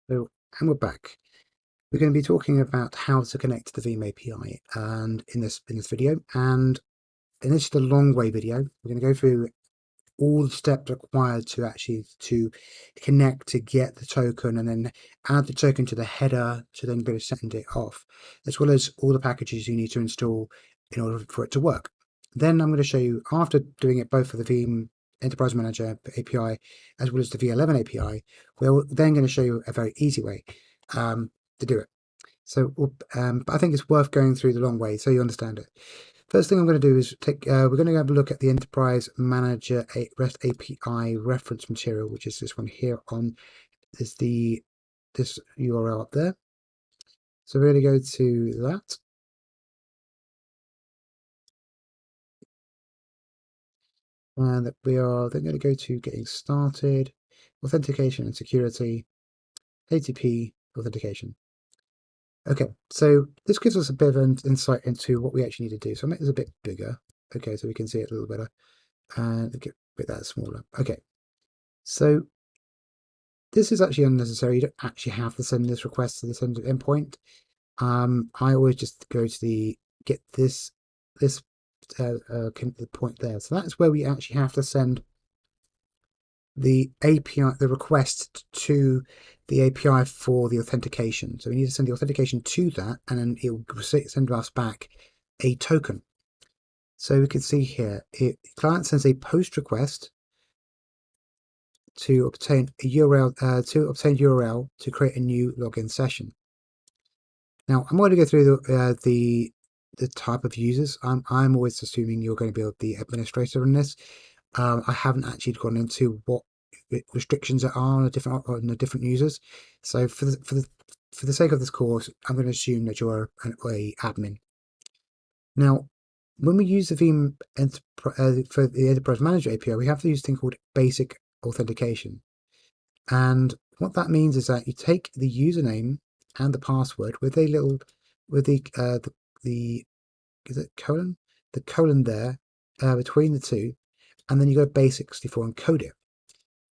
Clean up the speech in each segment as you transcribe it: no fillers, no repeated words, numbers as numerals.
So, and we're back. We're going to be talking about how to connect to the Veeam API, and in this video, and in this is the long way video. We're going to go through all the steps required to connect to get the token, and then add the token to the header to then be able to send it off, as well as all the packages you need to install in order for it to work. Then I'm going to show you, after doing it both for the Veeam Enterprise Manager API as well as the V11 API, we're then going to show you a very easy way to do it. So, but I think it's worth going through the long way so you understand it. First thing I'm going to do is we're going to have a look at the Enterprise Manager REST API reference material, which is this one here on this URL up there. So we're going to go to that. And we are then going to go to getting started, authentication and security, ATP authentication. Okay, so this gives us a bit of an insight into what we actually need to do. So I'll make this a bit bigger, okay, so we can see it a little better, and get a bit that smaller. Okay, so this is actually unnecessary. You don't actually have to send this request to the sender endpoint. I always just go to the get this the point there. So that's where we actually have to send the API, the request to the API for the authentication. So we need to send the authentication to that, and then it will send us back a token. So we can see here, client sends a post request to obtain a URL to create a new login session. Now I'm going to go through the type of users. I'm always assuming you're going to be the administrator in this. I haven't actually gone into what restrictions there are on the different users. So for the sake of this course, I'm going to assume that you're a admin. Now, when we use the Veeam for the Enterprise Manager API, we have to use a thing called basic authentication. And what that means is that you take the username and the password with a little is it colon? The colon there between the two, and then you go basic64 and code it.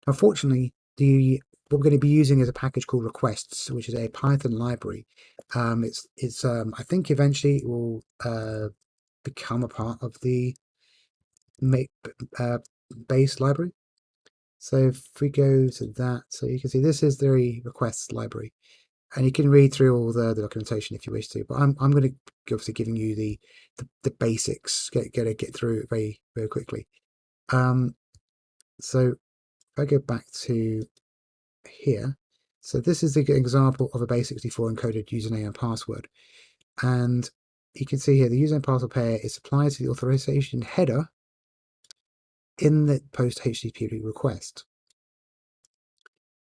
Unfortunately, what we're going to be using is a package called requests, which is a Python library. It's I think eventually it will become a part of the base library. So if we go to that, so you can see this is the requests library, and you can read through all the documentation if you wish to. But I'm going to be obviously giving you the basics, get through it very quickly. So if I go back to here, so this is the example of a base64 encoded username and password, and you can see here the username password pair is applied to the authorization header in the post HTTP request.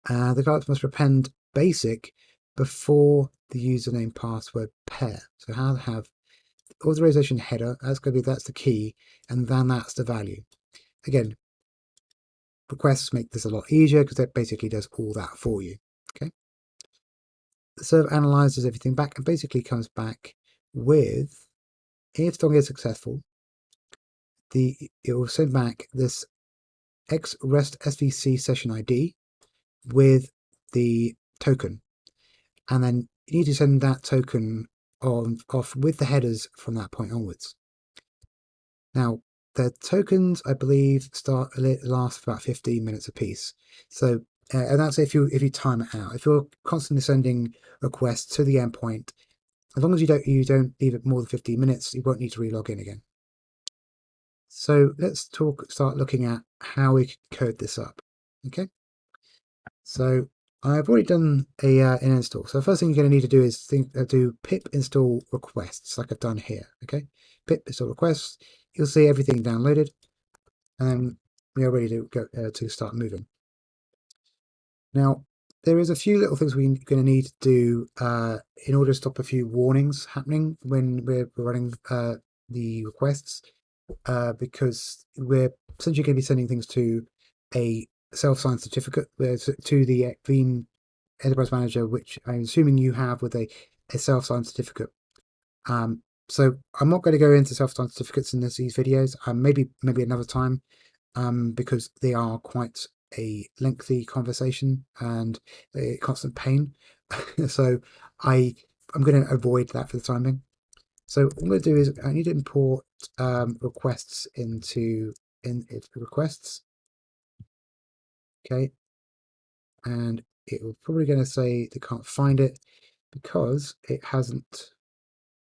The client must append basic before the username password pair. So how to have authorization header, that's the key, and then that's the value. Again, requests make this a lot easier because it basically does all that for you. Okay. The server analyzes everything back and basically comes back with, if the login is successful, it will send back this XREST SVC session ID with the token, and then you need to send that token off with the headers from that point onwards. Now, the tokens, I believe, last for about 15 minutes a piece. So, and that's if you time it out. If you're constantly sending requests to the endpoint, as long as you don't leave it more than 15 minutes, you won't need to relog in again. So let's start looking at how we can code this up. Okay. So I've already done an install. So the first thing you're going to need to do is do pip install requests, like I've done here. Okay, pip install requests. You'll see everything downloaded, and we are ready to go to start moving. Now there is a few little things we're going to need to do in order to stop a few warnings happening when we're running the requests, because we're essentially going to be sending things to a self-signed certificate to the Veeam Enterprise Manager, which I'm assuming you have with a self-signed certificate. So I'm not going to go into self-signed certificates in these videos. Maybe another time, because they are quite a lengthy conversation and a constant pain. So I'm going to avoid that for the time being. So what I'm going to do is I need to import requests into requests. Okay, and it will probably going to say they can't find it because it hasn't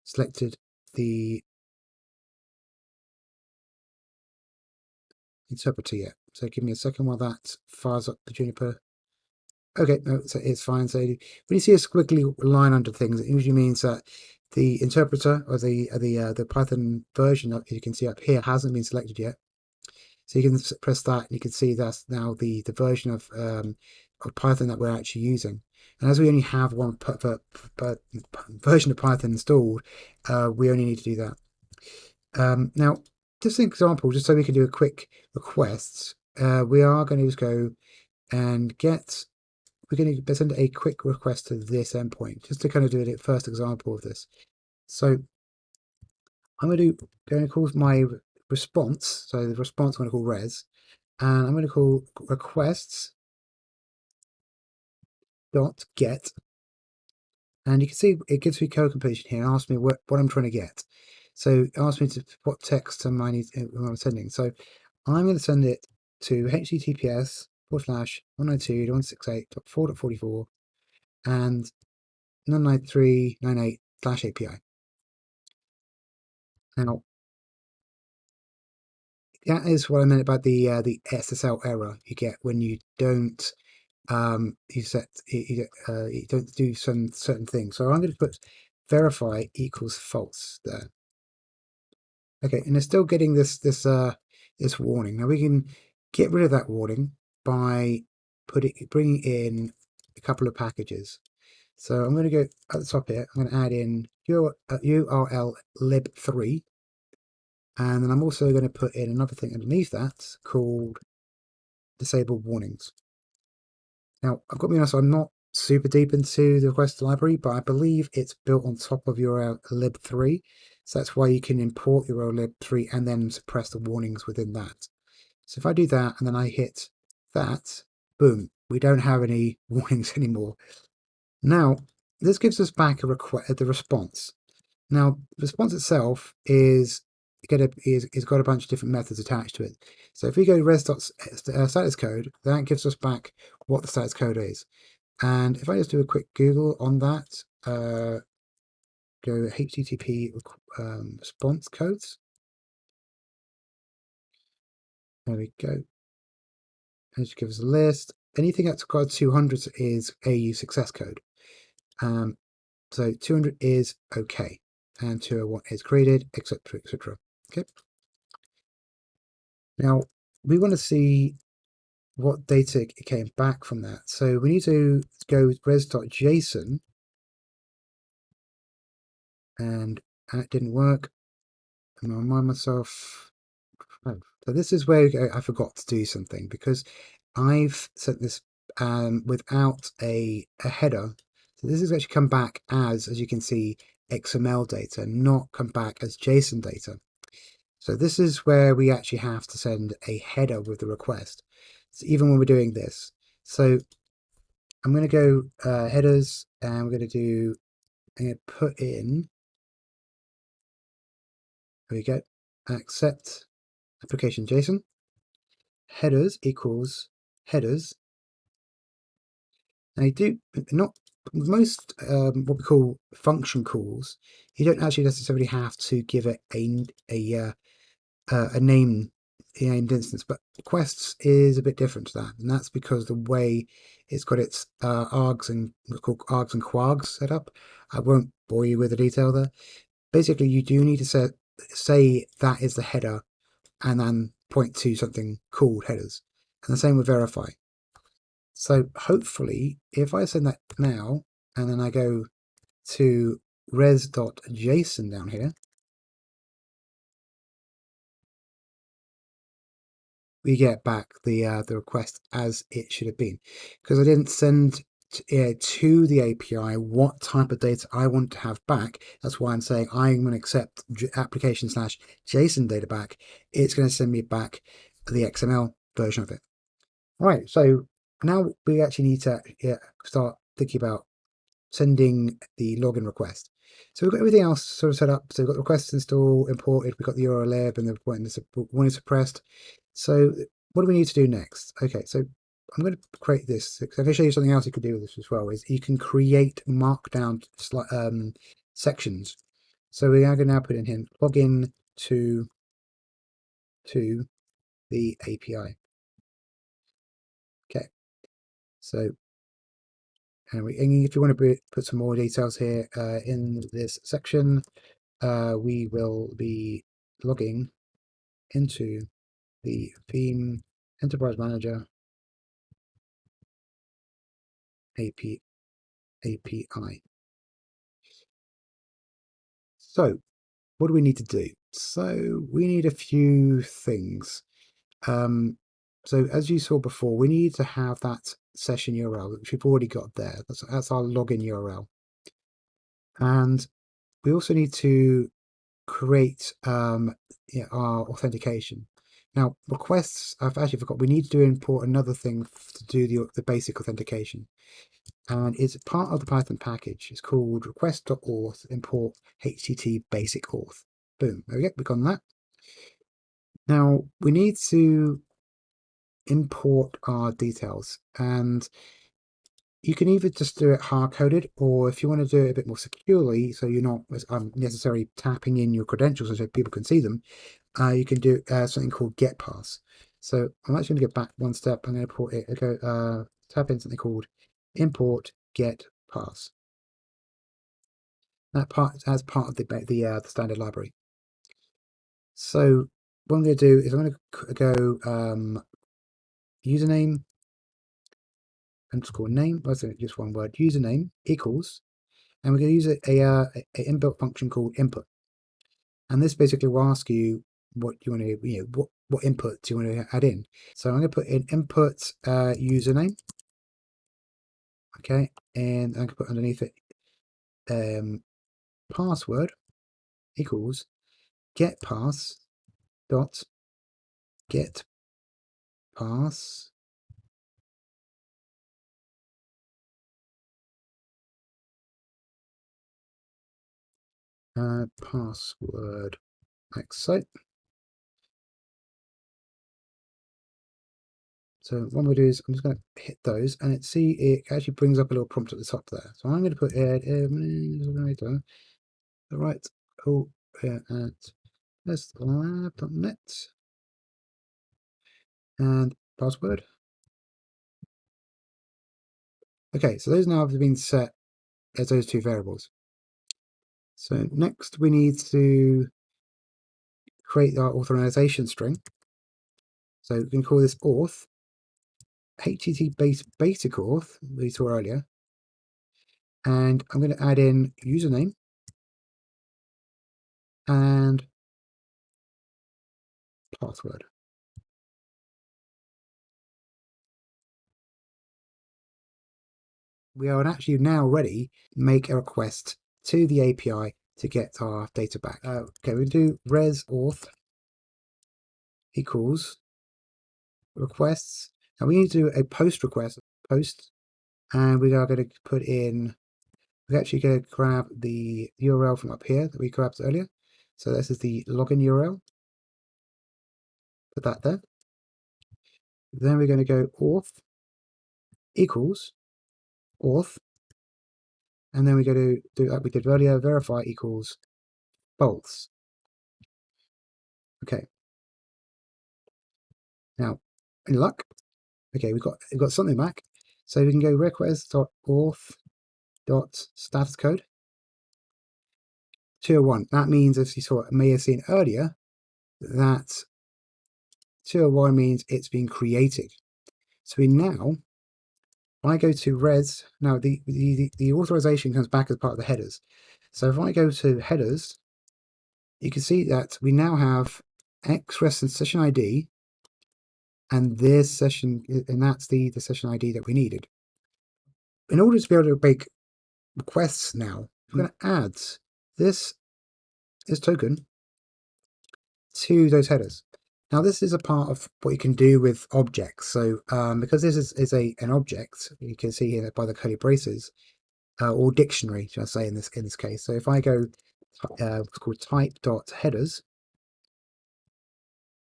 selected the interpreter yet. So give me a second while that fires up the Juniper. Okay, no, so it's fine. So when you see a squiggly line under things, it usually means that the interpreter or the Python version that you can see up here hasn't been selected yet. So you can press that, and you can see that's now the version of Python that we're actually using. And as we only have one version of Python installed, we only need to do that. Now, just an example, just so we can do a quick request, we are going to just go and we're going to send a quick request to this endpoint, just to kind of do a first example of this. So I'm going to call my response, so the response I'm going to call res, and I'm going to call requests dot get, and you can see it gives me code completion here and asks me what I'm trying to get. So it asks me what text am I I'm sending. So I'm going to send it to https://192.168.4.44 and 193.98/API. Now that is what I meant about the SSL error you get when you don't you don't do some certain things. So I'm going to put verify equals false there. Okay, and it's still getting this warning. Now we can get rid of that warning by bringing in a couple of packages. So I'm going to go at the top here. I'm going to add in URL lib3, and then I'm also going to put in another thing underneath that called disable warnings. Now, I've got to be honest, I'm not super deep into the request library, but I believe it's built on top of URL lib3. So that's why you can import URL lib3 and then suppress the warnings within that. So if I do that and then I hit that, boom, we don't have any warnings anymore. Now, this gives us back the response. Now, the response itself is got a bunch of different methods attached to it. So if we go res.status code, that gives us back what the status code is. And if I just do a quick Google on that, go HTTP response codes. There we go. And it gives us a list. Anything that's got 200 is AU success code. So 200 is okay, and 201 is created, etc., etc. Okay. Now we want to see what data came back from that. So we need to go with res.json, and that didn't work. And I remind myself. Oh, so this is where I forgot to do something because I've sent this without a header. So this has actually come back as you can see, XML data, not come back as JSON data. So this is where we actually have to send a header with the request. So even when we're doing this. So I'm going to go headers, and I'm going to put in, there we go, accept application JSON. Headers equals headers. Now you do not most what we call function calls. You don't actually necessarily have to give it a named instance, but requests is a bit different to that, and that's because the way it's got its args and what's called args and quargs set up. I won't bore you with the detail there. Basically, you do need to say that is the header, and then point to something called headers, and the same with verify. So hopefully, if I send that now, and then I go to res.json down here, we get back the request as it should have been, because I didn't send to the API what type of data I want to have back. That's why I'm saying I'm going to accept application/JSON data back. It's going to send me back the XML version of it. All right, so now we actually need to start thinking about sending the login request. So we've got everything else sort of set up. So we've got the requests installed, imported, we've got the URL lib and the one is suppressed. So what do we need to do next? Okay, so I'm going to create this. I can show you something else you could do with this as well, is you can create markdown sections. So we are going to now put in here login to the API. Okay, so and if you want to put some more details here in this section, we will be logging into the Veeam Enterprise Manager API. So what do we need to do? So we need a few things. So as you saw before, we need to have that session URL, which we've already got there. That's our login URL. And we also need to create our authentication. Now, requests, I've actually forgot, we need to import another thing to do the basic authentication. And it's part of the Python package. It's called request.auth import http basic auth. Boom, there we go, we've got that. Now, we need to import our details, and you can either just do it hard-coded, or if you want to do it a bit more securely, so you're not necessarily tapping in your credentials so people can see them, you can do something called get pass. So I'm actually going to go back one step. I'm going to import it. Go tap in something called import get pass. That part as part of the standard library. So what I'm going to do is I'm going to go username underscore name. That's just one word. Username equals, and we're going to use a inbuilt function called input. And this basically will ask you what you want to, what input do you want to add in. So I'm going to put in input username. Okay, and I can put underneath it password equals get pass dot get pass password like so. So what I'm going to do is I'm just going to hit those, and it actually brings up a little prompt at the top there. So I'm going to put it right at testlab.net and password. Okay, so those now have been set as those two variables. So next we need to create our authorization string. So we can call this auth, http basic auth we saw earlier, and I'm going to add in username and password. We are actually now ready to make a request to the API to get our data back. Okay, we do res auth equals requests. Now we need to do a post request, and we are going to put in, we're actually going to grab the URL from up here that we grabbed earlier. So this is the login URL. Put that there. Then we're going to go auth equals auth, and then we're going to do like we did earlier, verify equals false. Okay. Now, in luck, okay, we've got something back. So we can go request.auth.status code 201. That means, as you may have seen earlier, that 201 means it's been created. So we now, when I go to res, now the authorization comes back as part of the headers. So if I go to headers, you can see that we now have XREST and session ID, and this session, and that's the session ID that we needed. In order to be able to make requests now, we're going to add this token to those headers. Now this is a part of what you can do with objects. So because this is an object, you can see here by the curly braces, or dictionary, should I say in this case. So if I go what's called type.headers,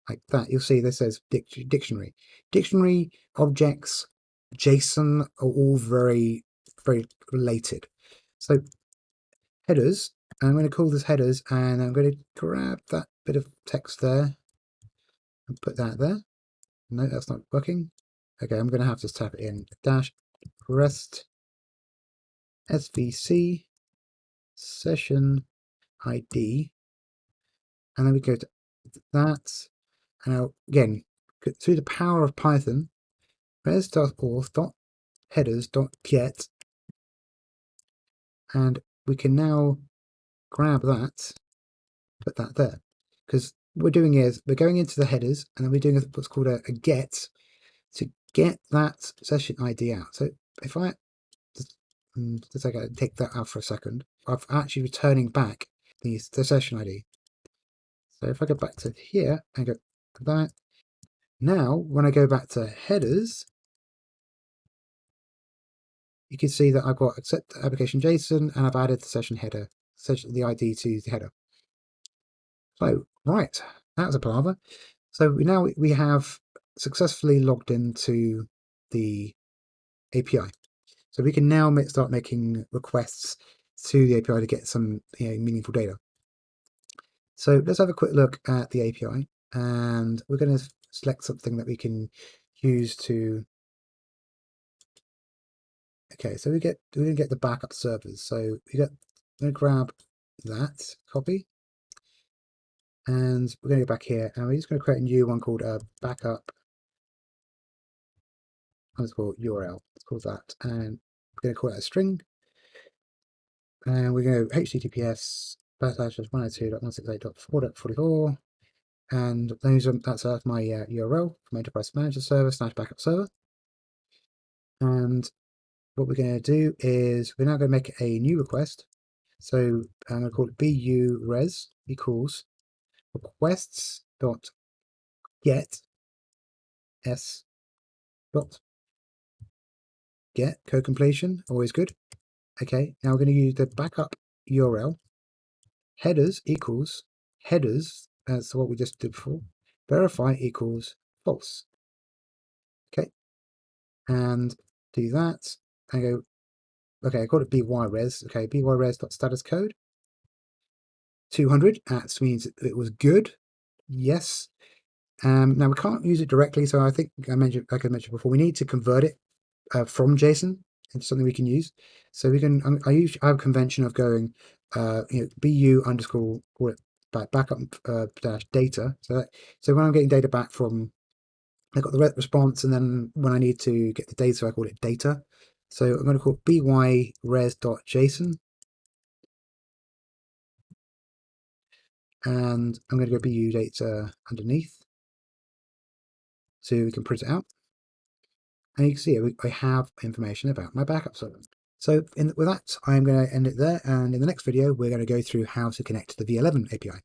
like that, you'll see this says dictionary. Dictionary, objects, JSON are all very related. So headers, I'm going to call this headers, and I'm going to grab that bit of text there and put that there. No, that's not working. Okay, I'm going to have to type it in dash rest svc session ID, and then we go to that. And now again, through the power of Python, res.auth.headers.get, and we can now grab that, put that there, because what we're doing is we're going into the headers, and then we're doing what's called a get to get that session ID out. So if I just take that out for a second, I'm actually returning back the session ID. So if I go back to here and go to that, now when I go back to headers, you can see that I've got accept application JSON, and I've added the session header, the ID to the header. So right, that's a palaver. So we have successfully logged into the API. So we can now start making requests to the API to get some meaningful data. So let's have a quick look at the API, and we're going to select something that we can use to. Okay, so we're going to get the backup servers. So I'm going to grab that copy, and we're going to go back here, and we're just going to create a new one called backup underscore URL. Let's call that, and we're going to call it a string, and we're going to go https /102.168.4.44, and that's my URL from enterprise manager server / backup server. And what we're going to do is we're now going to make a new request. So I'm going to call it bu res equals requests.get s dot get code completion, always good. Okay, now we're going to use the backup URL. Headers equals headers, that's what we just did before. Verify equals false. Okay, and do that and go. Okay, I called it byres. Okay, byres.status code 200. That means it was good. Yes. Now we can't use it directly, so I think like I mentioned before, we need to convert it from JSON into something we can use. So we can. I have a convention of going, bu underscore, call it backup dash data. So when I'm getting data back from, I got the response, and then when I need to get the data, I call it data. So I'm going to call it byres.json, and I'm going to go bu data underneath, so we can print it out. And you can see I have information about my backup server. So with that, I'm going to end it there, and in the next video, we're going to go through how to connect to the V11 API.